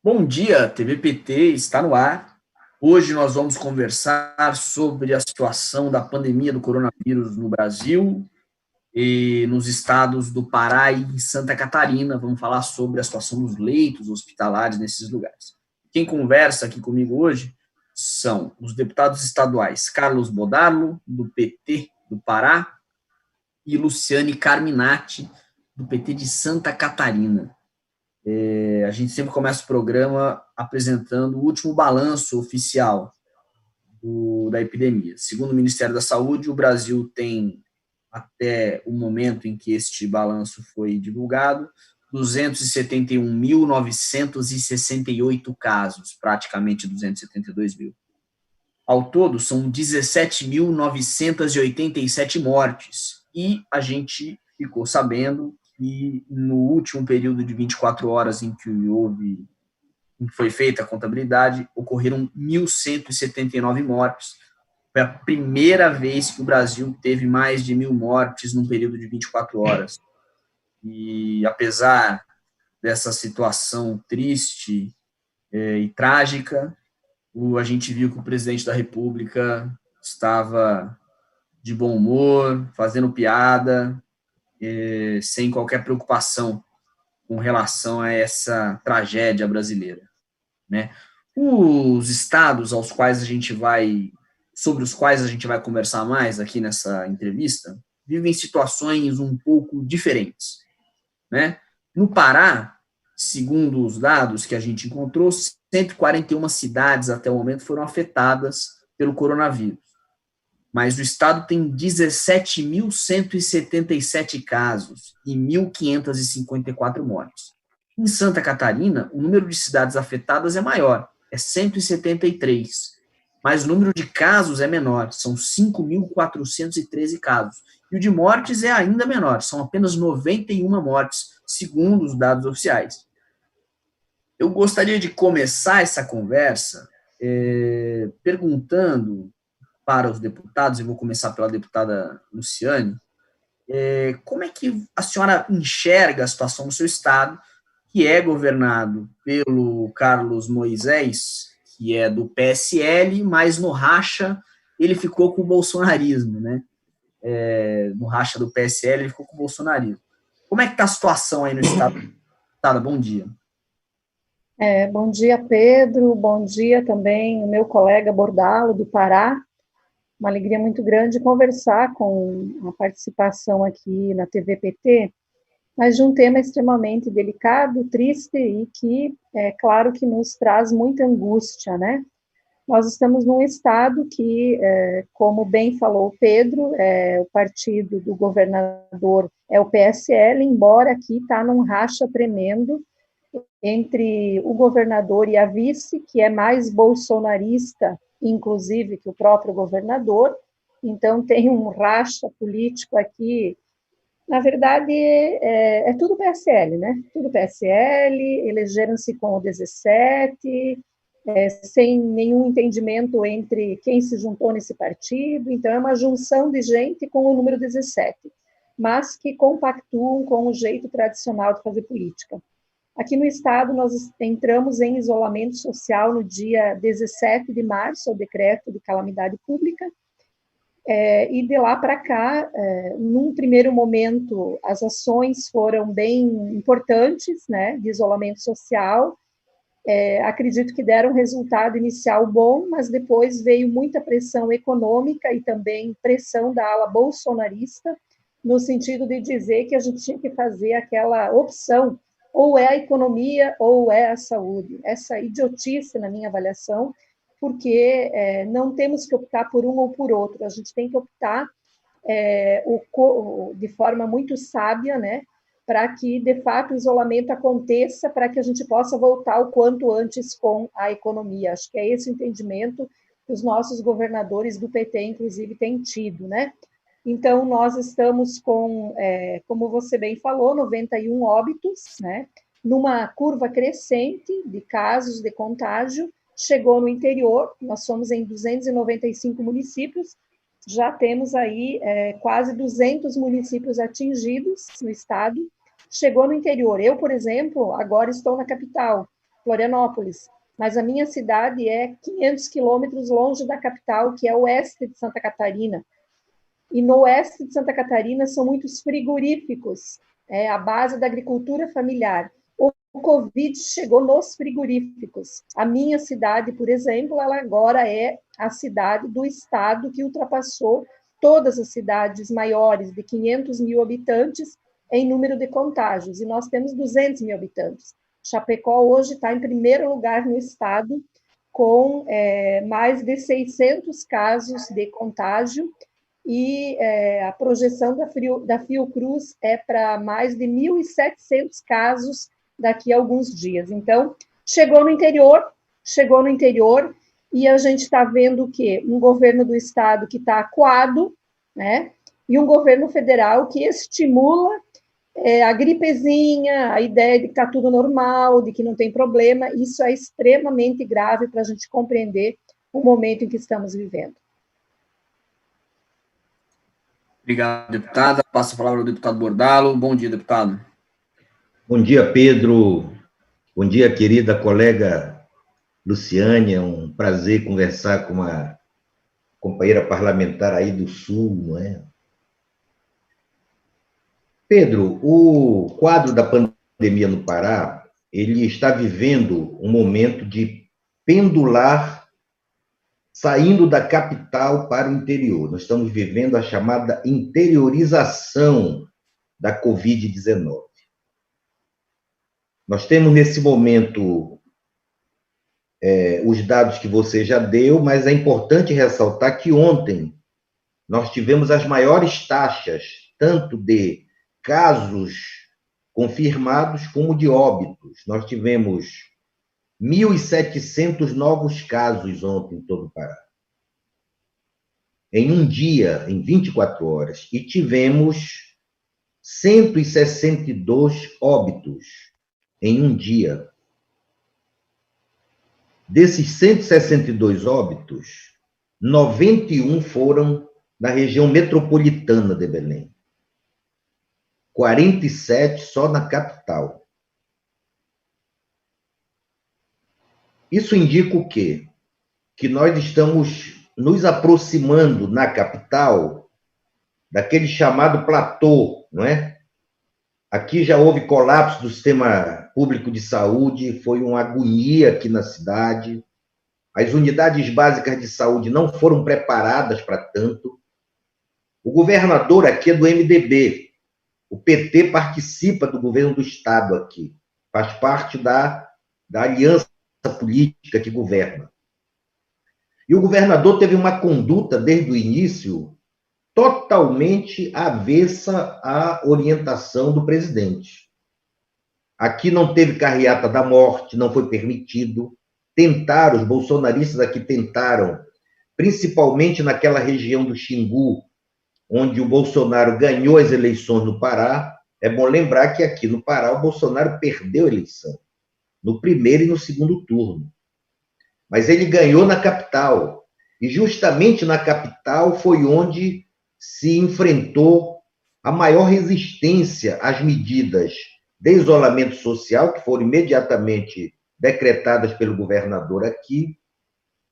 Bom dia, TV PT está no ar. Hoje nós vamos conversar sobre a situação da pandemia do coronavírus no Brasil e nos estados do Pará e Santa Catarina. Vamos falar sobre a situação dos leitos hospitalares nesses lugares. Quem conversa aqui comigo hoje são os deputados estaduais Carlos Bodarlo, do PT do Pará, e Luciane Carminati, do PT de Santa Catarina. A gente sempre começa o programa apresentando o último balanço oficial da epidemia. Segundo o Ministério da Saúde, o Brasil tem, até o momento em que este balanço foi divulgado, 271.968 casos, praticamente 272 mil. Ao todo, são 17.987 mortes. E a gente ficou sabendo que no último período de 24 horas em que foi feita a contabilidade, ocorreram 1.179 mortes. Foi a primeira vez que o Brasil teve mais de 1.000 mortes num período de 24 horas. E apesar dessa situação triste e trágica, a gente viu que o presidente da República estava de bom humor, fazendo piada, sem qualquer preocupação com relação a essa tragédia brasileira, né? Os estados sobre os quais a gente vai conversar mais aqui nessa entrevista, vivem situações um pouco diferentes, né? No Pará, segundo os dados que a gente encontrou, 141 cidades até o momento foram afetadas pelo coronavírus. Mas o estado tem 17.177 casos e 1.554 mortes. Em Santa Catarina, o número de cidades afetadas é maior, é 173, mas o número de casos é menor, são 5.413 casos. E o de mortes é ainda menor, são apenas 91 mortes, segundo os dados oficiais. Eu gostaria de começar essa conversa perguntando para os deputados, e vou começar pela deputada Luciane, como é que a senhora enxerga a situação do seu estado, que é governado pelo Carlos Moisés, que é do PSL, mas no racha ele ficou com o bolsonarismo, né? No racha do PSL ele ficou com o bolsonarismo. Como é que está a situação aí no estado? Deputada, bom dia. Bom dia, Pedro. Bom dia também o meu colega Bordalo, do Pará. Uma alegria muito grande conversar com a participação aqui na TV PT, mas de um tema extremamente delicado, triste e que, é claro, que nos traz muita angústia, né? Nós estamos num estado que, como bem falou o Pedro, o partido do governador é o PSL, embora aqui está num racha tremendo entre o governador e a vice, que é mais bolsonarista, inclusive, que o próprio governador. Então, tem um racha político aqui. Na verdade, é tudo PSL, né? Tudo PSL, elegeram-se com o 17, sem nenhum entendimento entre quem se juntou nesse partido. Então, é uma junção de gente com o número 17, mas que compactuam com o jeito tradicional de fazer política. Aqui no estado, nós entramos em isolamento social no dia 17 de março, o decreto de calamidade pública, e de lá para cá, num primeiro momento, as ações foram bem importantes, né, de isolamento social. Acredito que deram um resultado inicial bom, mas depois veio muita pressão econômica e também pressão da ala bolsonarista, no sentido de dizer que a gente tinha que fazer aquela opção, ou é a economia ou é a saúde. Essa idiotice, na minha avaliação, porque não temos que optar por um ou por outro, a gente tem que optar de forma muito sábia, né, para que, de fato, o isolamento aconteça, para que a gente possa voltar o quanto antes com a economia. Acho que é esse o entendimento que os nossos governadores do PT, inclusive, têm tido, né? Então, nós estamos com, como você bem falou, 91 óbitos, né? Numa curva crescente de casos de contágio, chegou no interior, nós somos em 295 municípios, já temos aí quase 200 municípios atingidos no estado, chegou no interior. Eu, por exemplo, agora estou na capital, Florianópolis, mas a minha cidade é 500 quilômetros longe da capital, que é o oeste de Santa Catarina. E no oeste de Santa Catarina são muitos frigoríficos, a base da agricultura familiar. O Covid chegou nos frigoríficos. A minha cidade, por exemplo, ela agora é a cidade do estado que ultrapassou todas as cidades maiores de 500 mil habitantes em número de contágios, e nós temos 200 mil habitantes. Chapecó hoje está em primeiro lugar no estado, com mais de 600 casos de contágio, e a projeção da Fiocruz é para mais de 1.700 casos daqui a alguns dias. Então, chegou no interior, e a gente está vendo o quê? Um governo do estado que está acuado, né? E um governo federal que estimula a gripezinha, a ideia de que está tudo normal, de que não tem problema. Isso é extremamente grave para a gente compreender o momento em que estamos vivendo. Obrigado, deputada. Passo a palavra ao deputado Bordalo. Bom dia, deputado. Bom dia, Pedro. Bom dia, querida colega Luciane. É um prazer conversar com uma companheira parlamentar aí do Sul, não é? Pedro, o quadro da pandemia no Pará, ele está vivendo um momento de pendular, saindo da capital para o interior. Nós estamos vivendo a chamada interiorização da Covid-19. Nós temos, nesse momento, os dados que você já deu, mas é importante ressaltar que ontem nós tivemos as maiores taxas, tanto de casos confirmados como de óbitos. Nós tivemos 1.700 novos casos ontem em todo o Pará. Em um dia, em 24 horas, e tivemos 162 óbitos em um dia. Desses 162 óbitos, 91 foram na região metropolitana de Belém. 47 só na capital. Isso indica o quê? Que nós estamos nos aproximando na capital daquele chamado platô, não é? Aqui já houve colapso do sistema público de saúde, foi uma agonia aqui na cidade. As unidades básicas de saúde não foram preparadas para tanto. O governador aqui é do MDB. O PT participa do governo do Estado aqui. Faz parte da aliança política que governa. E o governador teve uma conduta, desde o início, totalmente avessa à orientação do presidente. Aqui não teve carreata da morte, não foi permitido. Tentaram, os bolsonaristas aqui tentaram, principalmente naquela região do Xingu, onde o Bolsonaro ganhou as eleições no Pará. É bom lembrar que aqui no Pará o Bolsonaro perdeu a eleição, no primeiro e no segundo turno. Mas ele ganhou na capital. E justamente na capital foi onde se enfrentou a maior resistência às medidas de isolamento social, que foram imediatamente decretadas pelo governador aqui.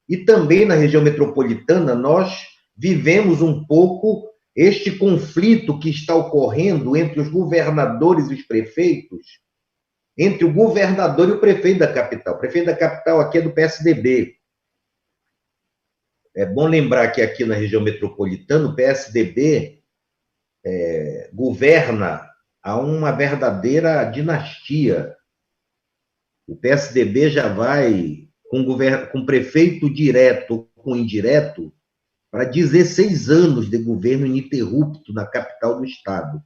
E também na região metropolitana nós vivemos um pouco este conflito que está ocorrendo entre os governadores e os prefeitos, entre o governador e o prefeito da capital. O prefeito da capital aqui é do PSDB. É bom lembrar que aqui na região metropolitana o PSDB governa há uma verdadeira dinastia. O PSDB já vai com prefeito direto ou com indireto para 16 anos de governo ininterrupto na capital do estado.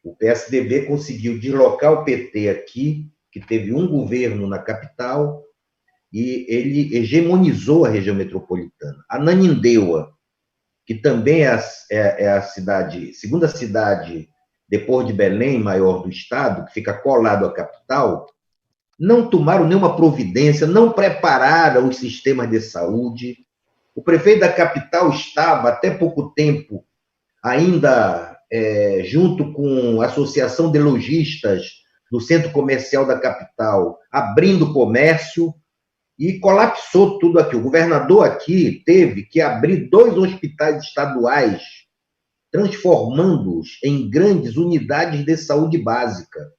O PSDB conseguiu deslocar o PT aqui, que teve um governo na capital, e ele hegemonizou a região metropolitana. Ananindeua, que também é a cidade, segunda cidade, depois de Belém, maior do estado, que fica colado à capital, não tomaram nenhuma providência, não prepararam os sistemas de saúde. O prefeito da capital estava, até pouco tempo, ainda junto com a Associação de Lojistas, do centro comercial da capital, abrindo comércio, e colapsou tudo aqui. O governador aqui teve que abrir 2 hospitais estaduais, transformando-os em grandes unidades de saúde básica,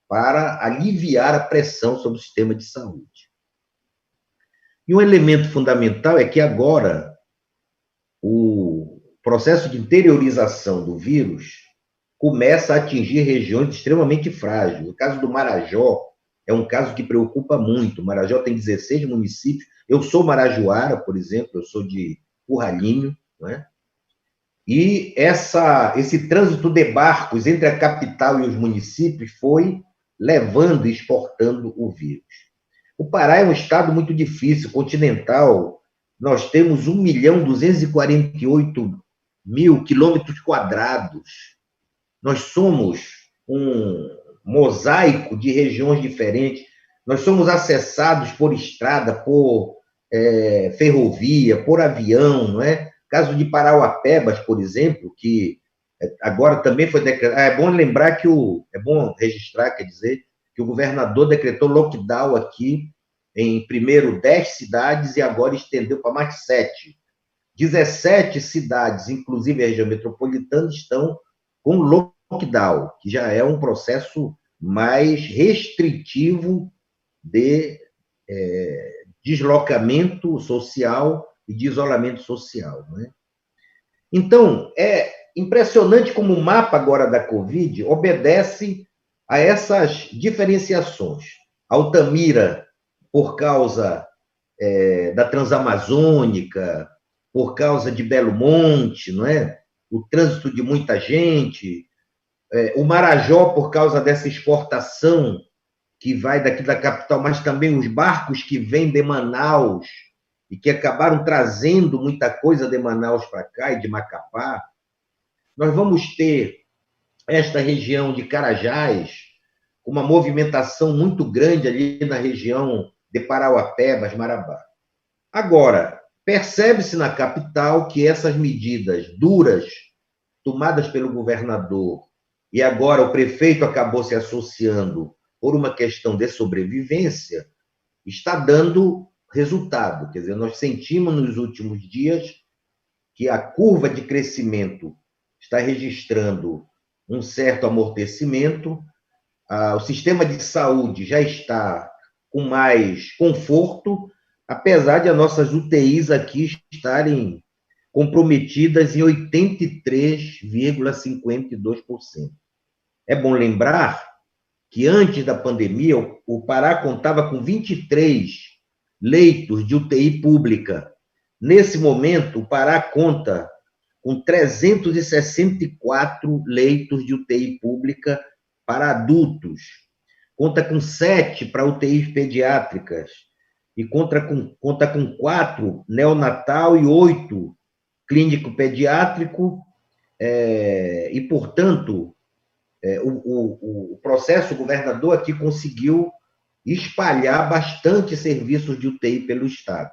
para aliviar a pressão sobre o sistema de saúde. E um elemento fundamental é que agora o processo de interiorização do vírus começa a atingir regiões extremamente frágeis. O caso do Marajó é um caso que preocupa muito. O Marajó tem 16 municípios. Eu sou marajoara, por exemplo, eu sou de Curralinho, não é? E esse trânsito de barcos entre a capital e os municípios foi levando e exportando o vírus. O Pará é um estado muito difícil, continental. Nós temos 1.248.000 quilômetros quadrados. Nós somos um mosaico de regiões diferentes. Nós somos acessados por estrada, por ferrovia, por avião, não é? Caso de Parauapebas, por exemplo, que agora também foi decretado. É bom lembrar que é bom registrar, quer dizer, que o governador decretou lockdown aqui em primeiro 10 cidades e agora estendeu para mais 7. 17 cidades, inclusive a região metropolitana, estão com lockdown, que já é um processo mais restritivo de deslocamento social e de isolamento social, não é? Então, é impressionante como o mapa agora da Covid obedece a essas diferenciações. Altamira, por causa da Transamazônica, por causa de Belo Monte, não é? O trânsito de muita gente, o Marajó, por causa dessa exportação que vai daqui da capital, mas também os barcos que vêm de Manaus e que acabaram trazendo muita coisa de Manaus para cá e de Macapá. Nós vamos ter esta região de Carajás, uma movimentação muito grande ali na região de Parauapebas, Marabá. Agora, percebe-se na capital que essas medidas duras tomadas pelo governador, e agora o prefeito acabou se associando por uma questão de sobrevivência, está dando resultado. Quer dizer, nós sentimos nos últimos dias que a curva de crescimento está registrando um certo amortecimento, o sistema de saúde já está com mais conforto, apesar de as nossas UTIs aqui estarem comprometidas em 83,52%. É bom lembrar que antes da pandemia, o Pará contava com 23 leitos de UTI pública. Nesse momento, o Pará conta com 364 leitos de UTI pública para adultos, conta com 7 para UTIs pediátricas, e conta com 4 neonatal e 8 clínico pediátrico, e, portanto, o processo, o governador aqui conseguiu espalhar bastante serviços de UTI pelo Estado.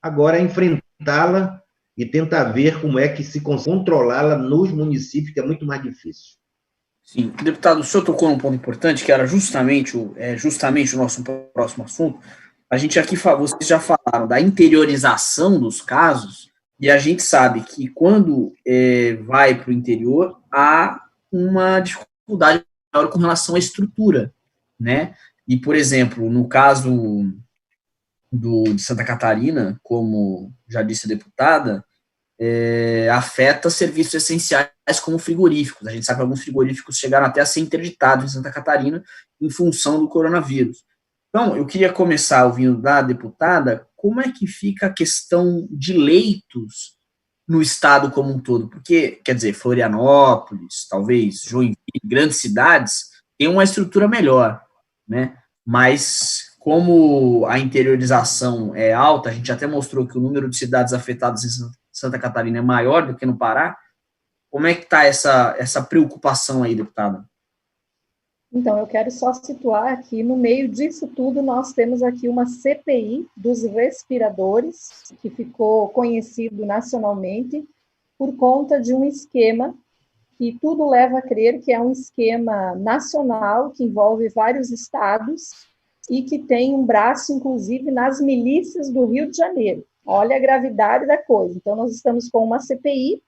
Agora é enfrentá-la e tentar ver como é que se consegue controlá-la nos municípios, que é muito mais difícil. Sim, deputado, o senhor tocou num ponto importante, que era justamente o nosso próximo assunto. A gente aqui, vocês já falaram da interiorização dos casos, e a gente sabe que quando vai para o interior, há uma dificuldade maior com relação à estrutura, né? E, por exemplo, no caso de Santa Catarina, como já disse a deputada, afeta serviços essenciais como frigoríficos. A gente sabe que alguns frigoríficos chegaram até a ser interditados em Santa Catarina em função do coronavírus. Então, eu queria começar ouvindo da deputada como é que fica a questão de leitos no estado como um todo, porque, quer dizer, Florianópolis, talvez Joinville, grandes cidades, têm uma estrutura melhor, né? Mas como a interiorização é alta, a gente até mostrou que o número de cidades afetadas em Santa Catarina é maior do que no Pará. Como é que está essa preocupação aí, deputada? Então, eu quero só situar que no meio disso tudo nós temos aqui uma CPI dos respiradores, que ficou conhecido nacionalmente por conta de um esquema que tudo leva a crer que é um esquema nacional que envolve vários estados e que tem um braço, inclusive, nas milícias do Rio de Janeiro. Olha a gravidade da coisa. Então, nós estamos com uma CPI,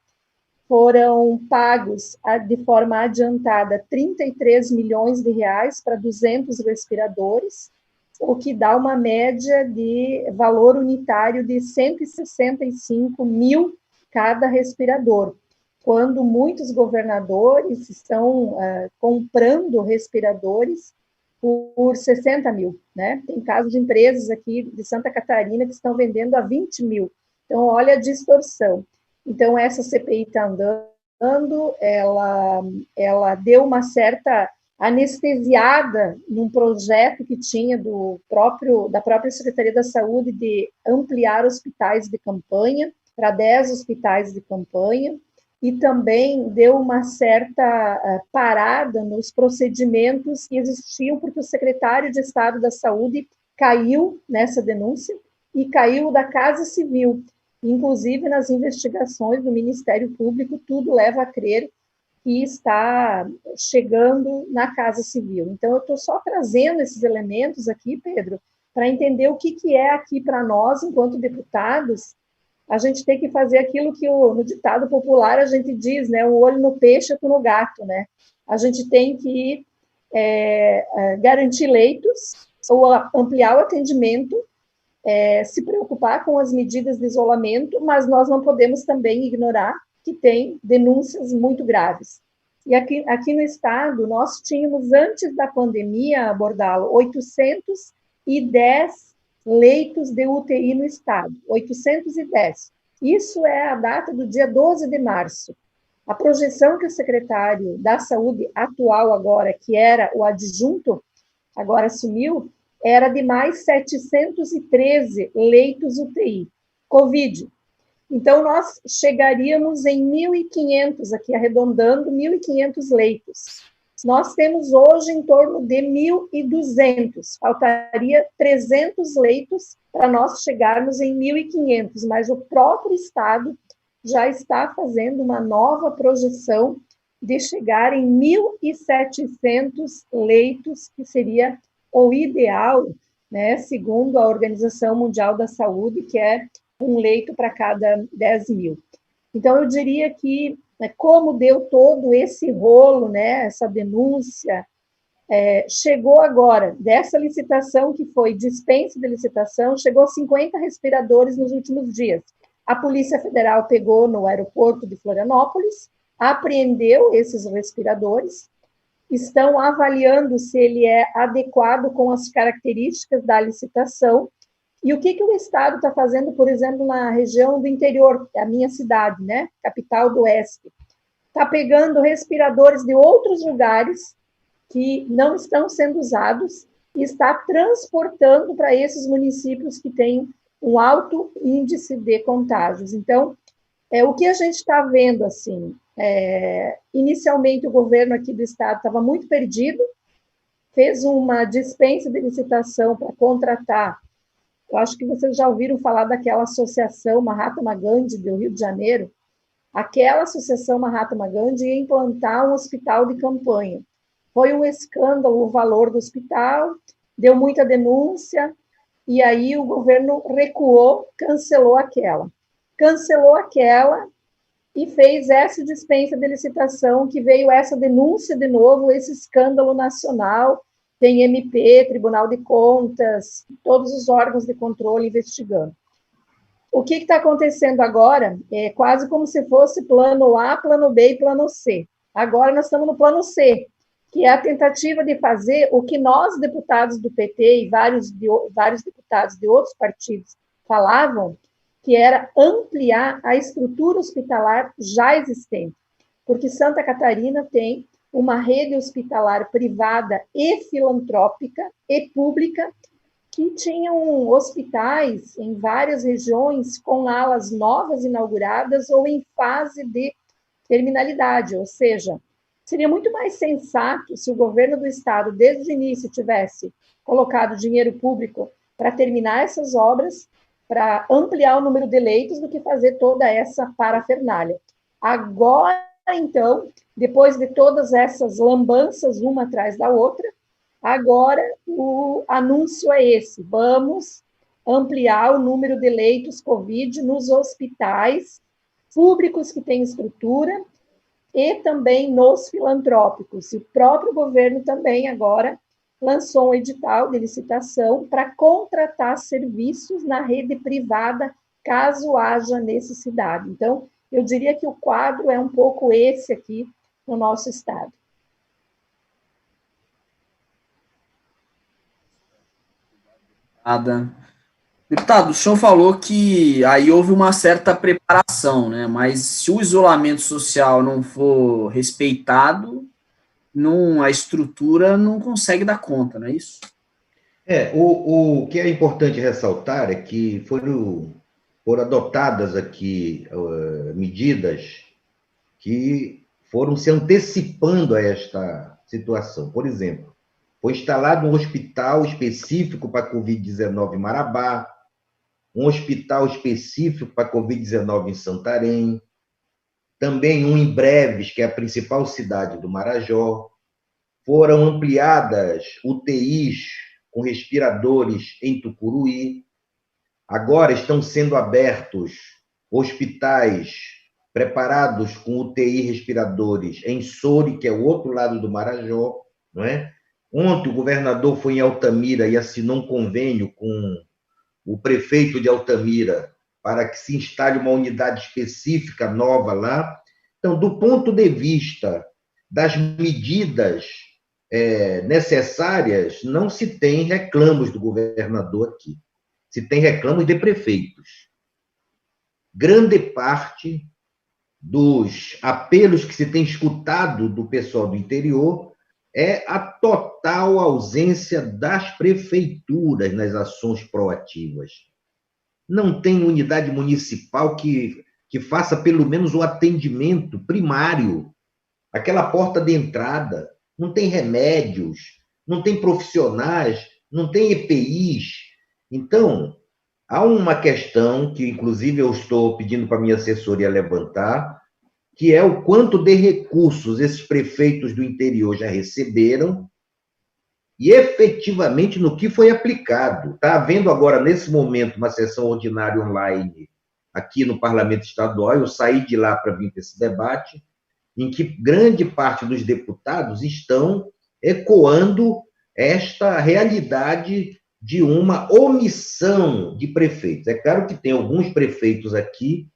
foram pagos de forma adiantada 33 milhões de reais para 200 respiradores, o que dá uma média de valor unitário de 165 mil cada respirador, quando muitos governadores estão comprando respiradores por 60 mil, né? Tem casos de empresas aqui de Santa Catarina que estão vendendo a 20 mil. Então, olha a distorção. Então, essa CPI está andando, ela deu uma certa anestesiada num projeto que tinha da própria Secretaria da Saúde de ampliar hospitais de campanha para 10 hospitais de campanha, e também deu uma certa parada nos procedimentos que existiam, porque o secretário de Estado da Saúde caiu nessa denúncia e caiu da Casa Civil. Inclusive, nas investigações do Ministério Público, tudo leva a crer que está chegando na Casa Civil. Então, eu estou só trazendo esses elementos aqui, Pedro, para entender o que é aqui para nós, enquanto deputados. A gente tem que fazer aquilo que no ditado popular a gente diz, né? O olho no peixe, outro no gato, né? A gente tem que garantir leitos, ou ampliar o atendimento, se preocupar com as medidas de isolamento, mas nós não podemos também ignorar que tem denúncias muito graves. E aqui no estado, nós tínhamos, antes da pandemia, Bordalo, 810 leitos de UTI no estado, 810. Isso é a data do dia 12 de março. A projeção que o secretário da Saúde atual agora, que era o adjunto, agora assumiu, era de mais 713 leitos UTI, Covid. Então, nós chegaríamos em 1.500, aqui arredondando, 1.500 leitos. Nós temos hoje em torno de 1.200, faltaria 300 leitos para nós chegarmos em 1.500, mas o próprio Estado já está fazendo uma nova projeção de chegar em 1.700 leitos, que seria o ideal, né, segundo a Organização Mundial da Saúde, que é um leito para cada 10 mil. Então, eu diria que, como deu todo esse rolo, né, essa denúncia, chegou agora, dessa licitação que foi dispensa de licitação, chegou a 50 respiradores nos últimos dias. A Polícia Federal pegou no aeroporto de Florianópolis, apreendeu esses respiradores, estão avaliando se ele é adequado com as características da licitação. E o que o Estado está fazendo, por exemplo, na região do interior, a minha cidade, né, capital do Oeste? Está pegando respiradores de outros lugares que não estão sendo usados e está transportando para esses municípios que têm um alto índice de contágios. Então, o que a gente está vendo, assim, inicialmente o governo aqui do Estado estava muito perdido, fez uma dispensa de licitação para contratar. Eu acho que vocês já ouviram falar daquela associação Mahatma Gandhi do Rio de Janeiro. Aquela associação Mahatma Gandhi ia implantar um hospital de campanha. Foi um escândalo o valor do hospital, deu muita denúncia, e aí o governo recuou, cancelou aquela e fez essa dispensa de licitação, que veio essa denúncia de novo, esse escândalo nacional. Tem MP, Tribunal de Contas, todos os órgãos de controle investigando. O que está acontecendo agora é quase como se fosse plano A, plano B e plano C. Agora nós estamos no plano C, que é a tentativa de fazer o que nós, deputados do PT e vários deputados de outros partidos falavam, que era ampliar a estrutura hospitalar já existente. Porque Santa Catarina tem uma rede hospitalar privada e filantrópica e pública, que tinham hospitais em várias regiões com alas novas inauguradas ou em fase de terminalidade, ou seja, seria muito mais sensato se o governo do estado, desde o início, tivesse colocado dinheiro público para terminar essas obras, para ampliar o número de leitos, do que fazer toda essa parafernália. Agora então, depois de todas essas lambanças, uma atrás da outra, agora o anúncio é esse: vamos ampliar o número de leitos Covid nos hospitais públicos que têm estrutura e também nos filantrópicos. E o próprio governo também agora lançou um edital de licitação para contratar serviços na rede privada, caso haja necessidade. Então, eu diria que o quadro é um pouco esse aqui no nosso estado. Deputado, o senhor falou que aí houve uma certa preparação, né? Mas se o isolamento social não for respeitado, não, a estrutura não consegue dar conta, não é isso? O que é importante ressaltar é que foram adotadas aqui medidas que foram se antecipando a esta situação. Por exemplo, foi instalado um hospital específico para a Covid-19 em Marabá, um hospital específico para a Covid-19 em Santarém, também um em Breves, que é a principal cidade do Marajó. Foram ampliadas UTIs com respiradores em Tucuruí. Agora estão sendo abertos hospitais preparados com UTI respiradores em Soure, que é o outro lado do Marajó, não é? Ontem o governador foi em Altamira e assinou um convênio com o prefeito de Altamira para que se instale uma unidade específica nova lá. Então, do ponto de vista das medidas necessárias, não se tem reclamos do governador aqui. Se tem reclamos de prefeitos. Grande parte dos apelos que se tem escutado do pessoal do interior é a total ausência das prefeituras nas ações proativas. Não tem unidade municipal que faça pelo menos o atendimento primário, aquela porta de entrada. Não tem remédios, não tem profissionais, não tem EPIs. Então, há uma questão que, inclusive, eu estou pedindo para a minha assessoria levantar, que é o quanto de recursos esses prefeitos do interior já receberam e, efetivamente, no que foi aplicado. Está havendo agora, nesse momento, uma sessão ordinária online aqui no Parlamento Estadual. Eu saí de lá para vir para esse debate, em que grande parte dos deputados estão ecoando esta realidade de uma omissão de prefeitos. É claro que tem alguns prefeitos aqui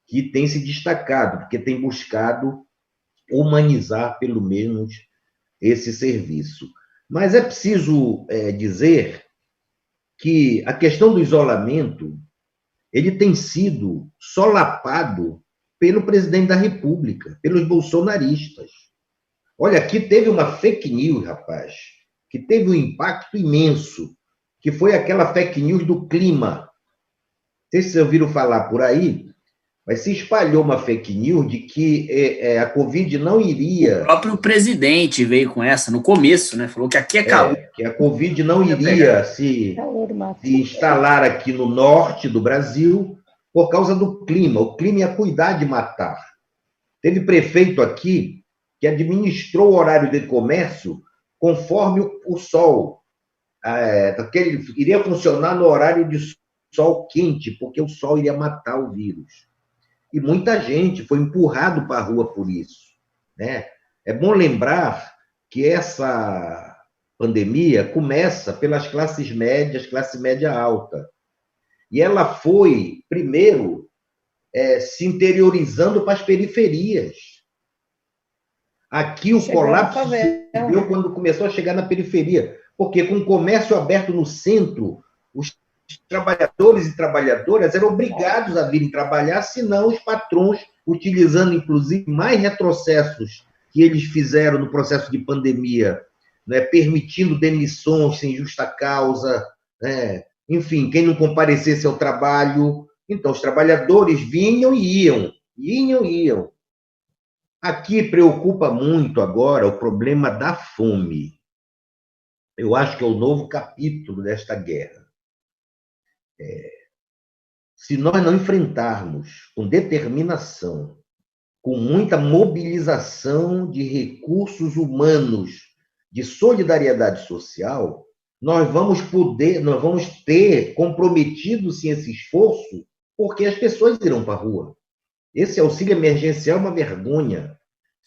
que têm se destacado, porque têm buscado humanizar, pelo menos, esse serviço. Mas é preciso dizer que a questão do isolamento ele tem sido solapado pelo presidente da República, pelos bolsonaristas. Olha, aqui teve uma fake news, rapaz, que teve um impacto imenso, que foi aquela fake news do clima. Não sei se vocês ouviram falar por aí, mas se espalhou uma fake news de que a Covid não iria... O próprio presidente veio com essa no começo, né? Falou que aqui é calor. Que a Covid não iria se instalar aqui no norte do Brasil por causa do clima. O clima ia cuidar de matar. Teve prefeito aqui que administrou o horário de comércio conforme o sol. Que ele iria funcionar no horário de sol quente, porque o sol iria matar o vírus. E muita gente foi empurrado para a rua por isso, né? É bom lembrar que essa pandemia começa pelas classes médias, classe média alta. E ela foi, primeiro, se interiorizando para as periferias. Aqui o colapso se deu quando começou a chegar na periferia, porque com o comércio aberto no centro, os trabalhadores e trabalhadoras eram obrigados a virem trabalhar, senão os patrões, utilizando inclusive mais retrocessos que eles fizeram no processo de pandemia, né, permitindo demissões sem justa causa, né, enfim, quem não comparecesse ao trabalho. Então, os trabalhadores vinham e iam. Aqui preocupa muito agora o problema da fome. Eu acho que é o novo capítulo desta guerra. Se nós não enfrentarmos com determinação com muita mobilização de recursos humanos, de solidariedade social, nós vamos ter comprometido sim esse esforço, porque as pessoas irão para a rua. Esse auxílio emergencial é uma vergonha.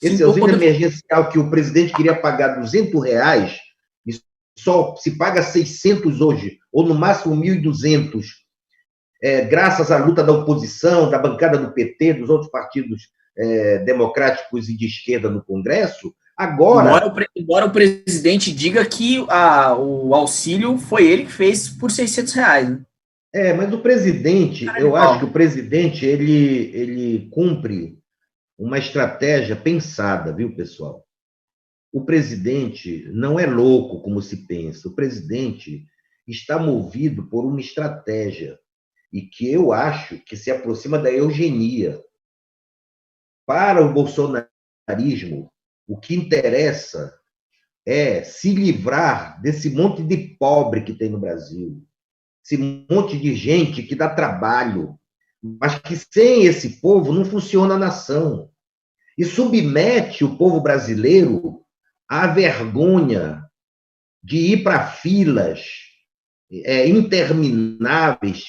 Esse auxílio emergencial que o presidente queria pagar R$ 200, e só se paga 600 hoje, ou no máximo 1.200, graças à luta da oposição, da bancada do PT, dos outros partidos democráticos e de esquerda no Congresso, agora... Embora o presidente diga que o auxílio foi ele que fez por R$ 600, né? Mas o presidente, eu acho que o presidente, ele cumpre uma estratégia pensada, viu, pessoal? O presidente não é louco como se pensa. O presidente está movido por uma estratégia e que eu acho que se aproxima da eugenia. Para o bolsonarismo, o que interessa é se livrar desse monte de pobre que tem no Brasil, esse monte de gente que dá trabalho, mas que sem esse povo não funciona a nação. E submete o povo brasileiro à vergonha de ir para filas intermináveis,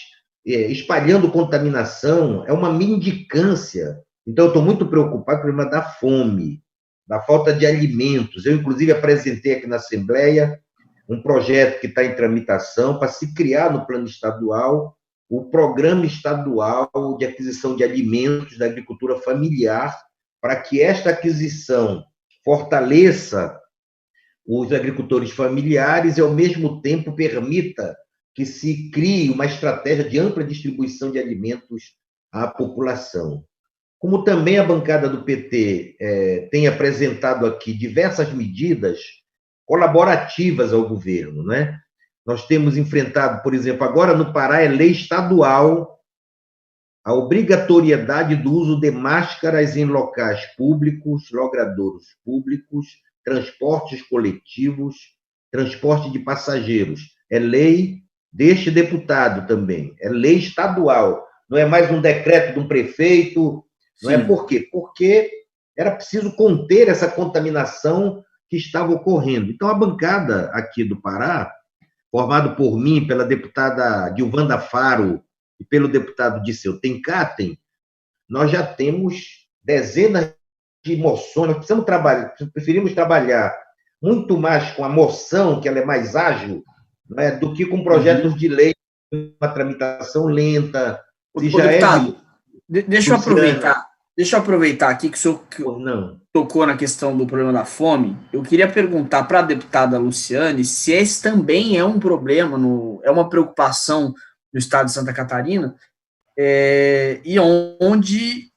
espalhando contaminação. É uma mendicância. Então, eu estou muito preocupado com o problema da fome, da falta de alimentos. Eu, inclusive, apresentei aqui na Assembleia um projeto que está em tramitação para se criar no plano estadual o Programa Estadual de Aquisição de Alimentos da Agricultura Familiar, para que esta aquisição fortaleça os agricultores familiares e, ao mesmo tempo, permita que se crie uma estratégia de ampla distribuição de alimentos à população. Como também a bancada do PT tem apresentado aqui diversas medidas colaborativas ao governo, né? Nós temos enfrentado, por exemplo, agora no Pará é lei estadual a obrigatoriedade do uso de máscaras em locais públicos, logradouros públicos, transportes coletivos, transporte de passageiros. É lei deste deputado também, é lei estadual, não é mais um decreto de um prefeito, não é por quê? Porque era preciso conter essa contaminação que estava ocorrendo. Então, a bancada aqui do Pará, formado por mim, pela deputada Gilvanda Faro e pelo deputado Disseu Tencaten, nós já temos dezenas de moções. Nós preferimos trabalhar muito mais com a moção, que ela é mais ágil, não é, do que com projetos de lei, uma tramitação lenta. Deputado, deixa eu aproveitar aqui que o senhor tocou na questão do problema da fome. Eu queria perguntar para a deputada Luciane se esse também é um problema, é uma preocupação no estado de Santa Catarina, e onde,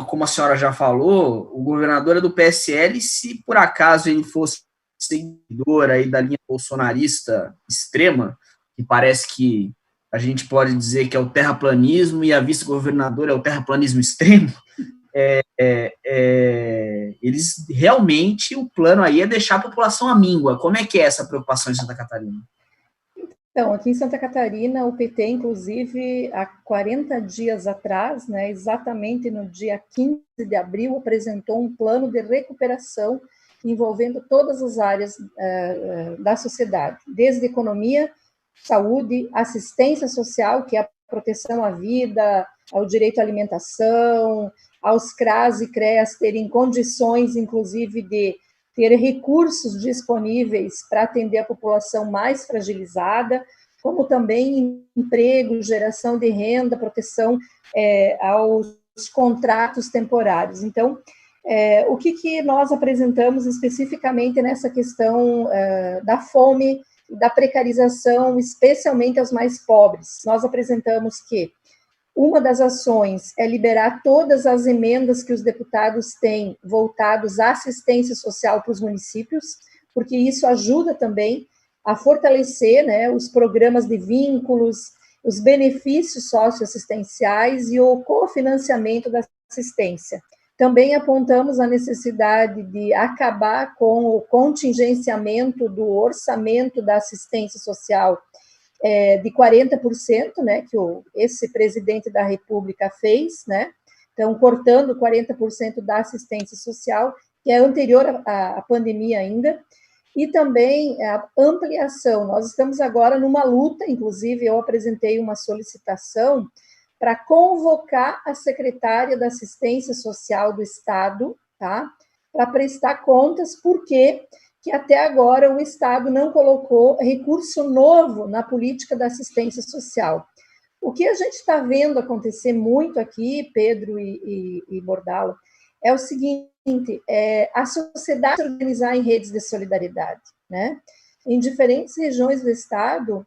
como a senhora já falou, o governador é do PSL. Se por acaso ele fosse seguidor aí da linha bolsonarista extrema, que parece que a gente pode dizer que é o terraplanismo e a vice-governadora é o terraplanismo extremo, eles realmente, o plano aí é deixar a população à míngua. Como é que é essa preocupação em Santa Catarina? Então, aqui em Santa Catarina, o PT, inclusive, há 40 dias atrás, né, exatamente no dia 15 de abril, apresentou um plano de recuperação envolvendo todas as áreas da sociedade, desde economia, saúde, assistência social, que é a proteção à vida, ao direito à alimentação, aos CRAS e CREAS terem condições, inclusive, de ter recursos disponíveis para atender a população mais fragilizada, como também emprego, geração de renda, proteção aos contratos temporários. Então, o que nós apresentamos especificamente nessa questão da fome, da precarização, especialmente aos mais pobres? Nós apresentamos que uma das ações é liberar todas as emendas que os deputados têm voltados à assistência social para os municípios, porque isso ajuda também a fortalecer, né, os programas de vínculos, os benefícios socioassistenciais e o cofinanciamento da assistência. Também apontamos a necessidade de acabar com o contingenciamento do orçamento da assistência social de 40%, né, que esse presidente da República fez, né? Então, cortando 40% da assistência social, que é anterior à pandemia ainda, e também a ampliação. Nós estamos agora numa luta, inclusive eu apresentei uma solicitação para convocar a secretária da Assistência Social do Estado, tá? Para prestar contas, porque que até agora o Estado não colocou recurso novo na política da assistência social. O que a gente está vendo acontecer muito aqui, Pedro e Bordalo, é o seguinte, a sociedade se organizar em redes de solidariedade, né? Em diferentes regiões do Estado,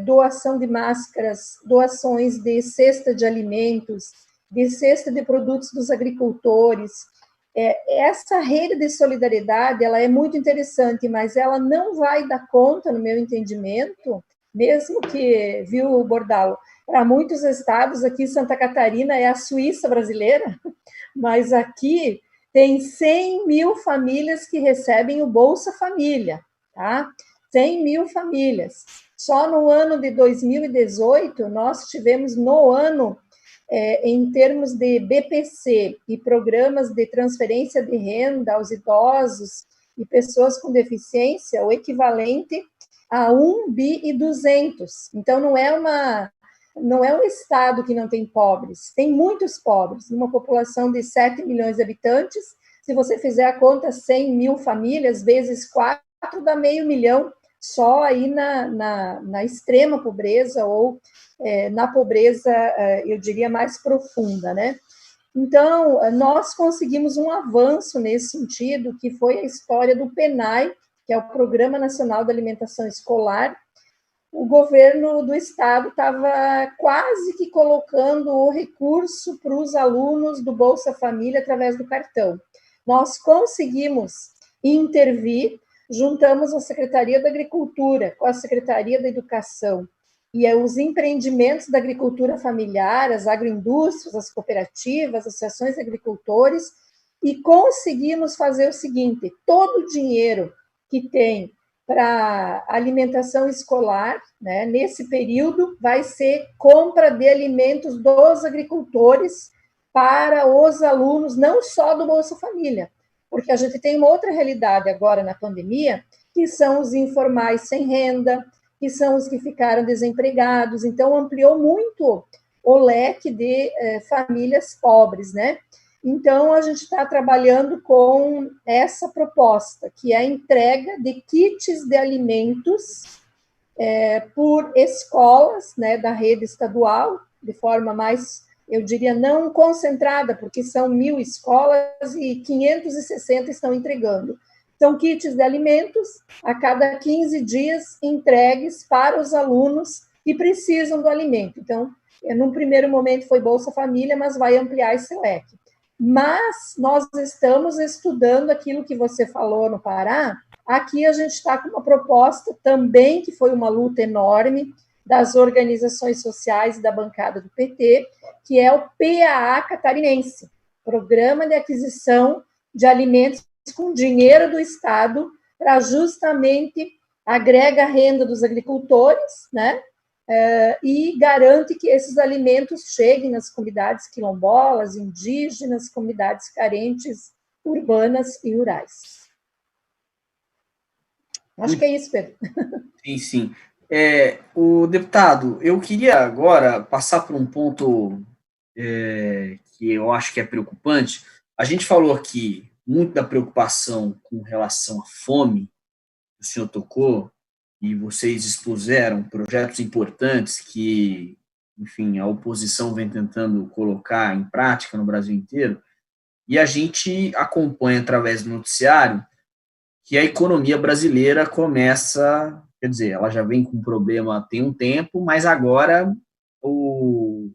doação de máscaras, doações de cesta de alimentos, de cesta de produtos dos agricultores. Essa rede de solidariedade, ela é muito interessante, mas ela não vai dar conta, no meu entendimento, mesmo que, viu, Bordalo, para muitos estados, aqui Santa Catarina é a Suíça brasileira, mas aqui tem 100 mil famílias que recebem o Bolsa Família, tá? 100 mil famílias. Só no ano de 2018, nós tivemos no ano, em termos de BPC e programas de transferência de renda aos idosos e pessoas com deficiência, o equivalente a 1,2 bi. Então, não é um estado que não tem pobres, tem muitos pobres, numa população de 7 milhões de habitantes, se você fizer a conta, 100 mil famílias, vezes 4, dá meio milhão, só aí na extrema pobreza, ou na pobreza, eu diria, mais profunda, né? Então, nós conseguimos um avanço nesse sentido, que foi a história do PNAE, que é o Programa Nacional da Alimentação Escolar. O governo do estado estava quase que colocando o recurso para os alunos do Bolsa Família através do cartão. Nós conseguimos intervir, juntamos a Secretaria da Agricultura com a Secretaria da Educação e os empreendimentos da agricultura familiar, as agroindústrias, as cooperativas, as associações de agricultores, e conseguimos fazer o seguinte: todo o dinheiro que tem para alimentação escolar, né, nesse período, vai ser compra de alimentos dos agricultores para os alunos, não só do Bolsa Família, porque a gente tem uma outra realidade agora na pandemia, que são os informais sem renda, que são os que ficaram desempregados, então ampliou muito o leque de famílias pobres, né? Então, a gente está trabalhando com essa proposta, que é a entrega de kits de alimentos por escolas, né, da rede estadual, de forma mais, eu diria, não concentrada, porque são 1.000 escolas e 560 estão entregando. São kits de alimentos a cada 15 dias entregues para os alunos que precisam do alimento. Então, num primeiro momento foi Bolsa Família, mas vai ampliar esse leque. Mas nós estamos estudando aquilo que você falou no Pará. Aqui a gente está com uma proposta também, que foi uma luta enorme das organizações sociais e da bancada do PT, que é o PAA catarinense, Programa de Aquisição de Alimentos com dinheiro do Estado, para justamente agrega a renda dos agricultores, né? E garante que esses alimentos cheguem nas comunidades quilombolas, indígenas, comunidades carentes, urbanas e rurais. Acho que é isso, Pedro. Sim, sim. O deputado, eu queria agora passar por um ponto que eu acho que é preocupante. A gente falou aqui muito da preocupação com relação à fome, o senhor tocou, e vocês expuseram projetos importantes que, enfim, a oposição vem tentando colocar em prática no Brasil inteiro, e a gente acompanha através do noticiário que a economia brasileira começa, quer dizer, ela já vem com problema tem um tempo, mas agora o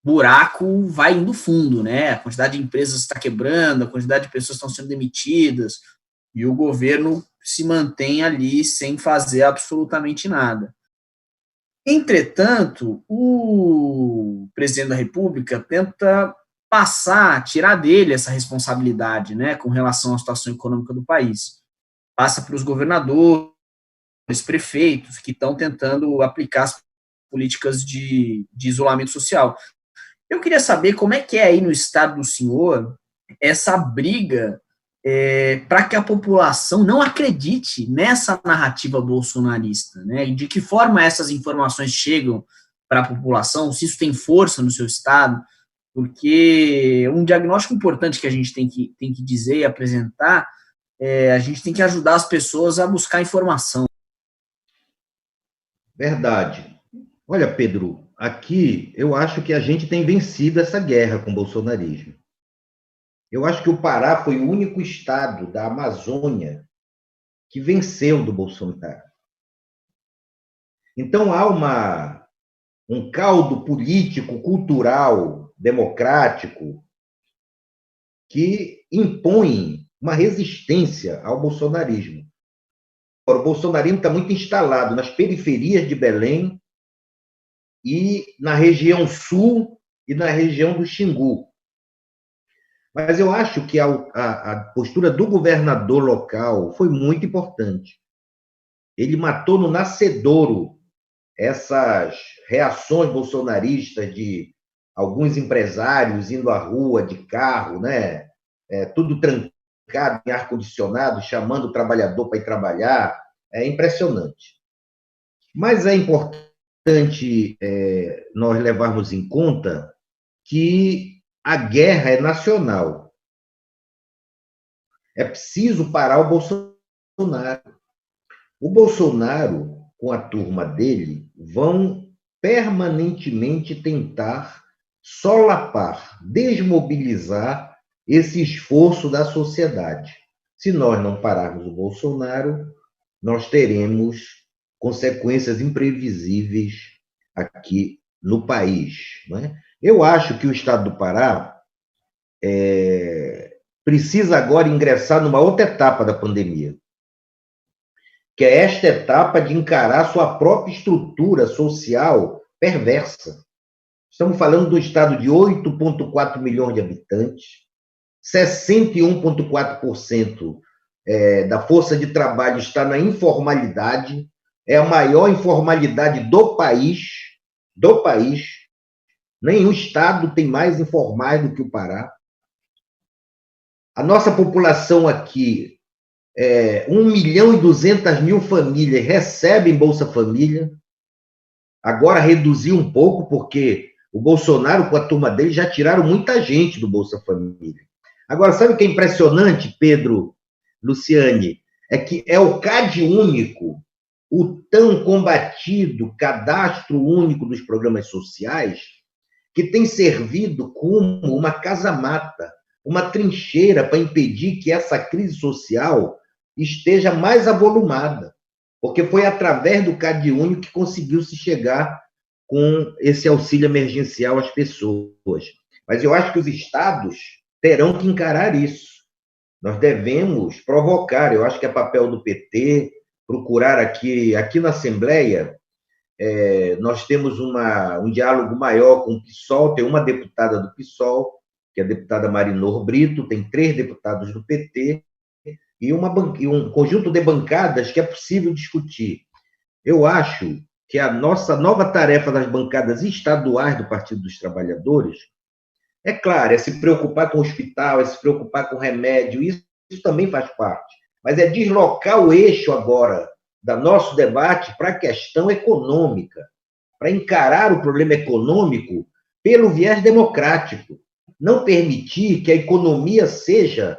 buraco vai indo fundo, né? A quantidade de empresas está quebrando, a quantidade de pessoas estão sendo demitidas, e o governo se mantém ali sem fazer absolutamente nada. Entretanto, o presidente da República tenta tirar dele essa responsabilidade, né, com relação à situação econômica do país. Passa para os governadores, prefeitos, que estão tentando aplicar as políticas de isolamento social. Eu queria saber como é que é aí no estado do senhor essa briga para que a população não acredite nessa narrativa bolsonarista, né? E de que forma essas informações chegam para a população, se isso tem força no seu estado, porque um diagnóstico importante que a gente tem que dizer e apresentar a gente tem que ajudar as pessoas a buscar informação. Verdade. Olha, Pedro, aqui eu acho que a gente tem vencido essa guerra com o bolsonarismo. Eu acho que o Pará foi o único estado da Amazônia que venceu do Bolsonaro. Então há um caldo político, cultural, democrático, que impõe uma resistência ao bolsonarismo. O bolsonarismo está muito instalado nas periferias de Belém e na região sul e na região do Xingu. Mas eu acho que a postura do governador local foi muito importante. Ele matou no nascedouro essas reações bolsonaristas de alguns empresários indo à rua de carro, né? Tudo trancado em ar-condicionado, chamando o trabalhador para ir trabalhar. É impressionante. Mas é importante nós levarmos em conta que a guerra é nacional. É preciso parar o Bolsonaro. O Bolsonaro, com a turma dele, vão permanentemente tentar solapar, desmobilizar esse esforço da sociedade. Se nós não pararmos o Bolsonaro, nós teremos consequências imprevisíveis aqui no país. Não é? Eu acho que o Estado do Pará precisa agora ingressar numa outra etapa da pandemia, que é esta etapa de encarar sua própria estrutura social perversa. Estamos falando de um estado de 8,4 milhões de habitantes, 61,4% da força de trabalho está na informalidade, é a maior informalidade do país. Nenhum estado tem mais informais do que o Pará. A nossa população aqui, 1.200.000 famílias recebem Bolsa Família. Agora reduziu um pouco, porque o Bolsonaro, com a turma dele, já tiraram muita gente do Bolsa Família. Agora, sabe o que é impressionante, Pedro, Luciane? É que é o CAD único, o tão combatido cadastro único dos programas sociais, que tem servido como uma casa-mata, uma trincheira para impedir que essa crise social esteja mais avolumada, porque foi através do CAD único que conseguiu-se chegar com esse auxílio emergencial às pessoas. Mas eu acho que os estados terão que encarar isso. Nós devemos provocar, eu acho que é papel do PT, procurar aqui na Assembleia, nós temos um diálogo maior com o PSOL, tem uma deputada do PSOL, que é a deputada Marinor Brito, tem 3 deputados do PT, e um conjunto de bancadas que é possível discutir. Eu acho que a nossa nova tarefa das bancadas estaduais do Partido dos Trabalhadores, é claro, é se preocupar com o hospital, é se preocupar com o remédio, isso também faz parte, mas é deslocar o eixo agora do nosso debate para a questão econômica, para encarar o problema econômico pelo viés democrático, não permitir que a economia seja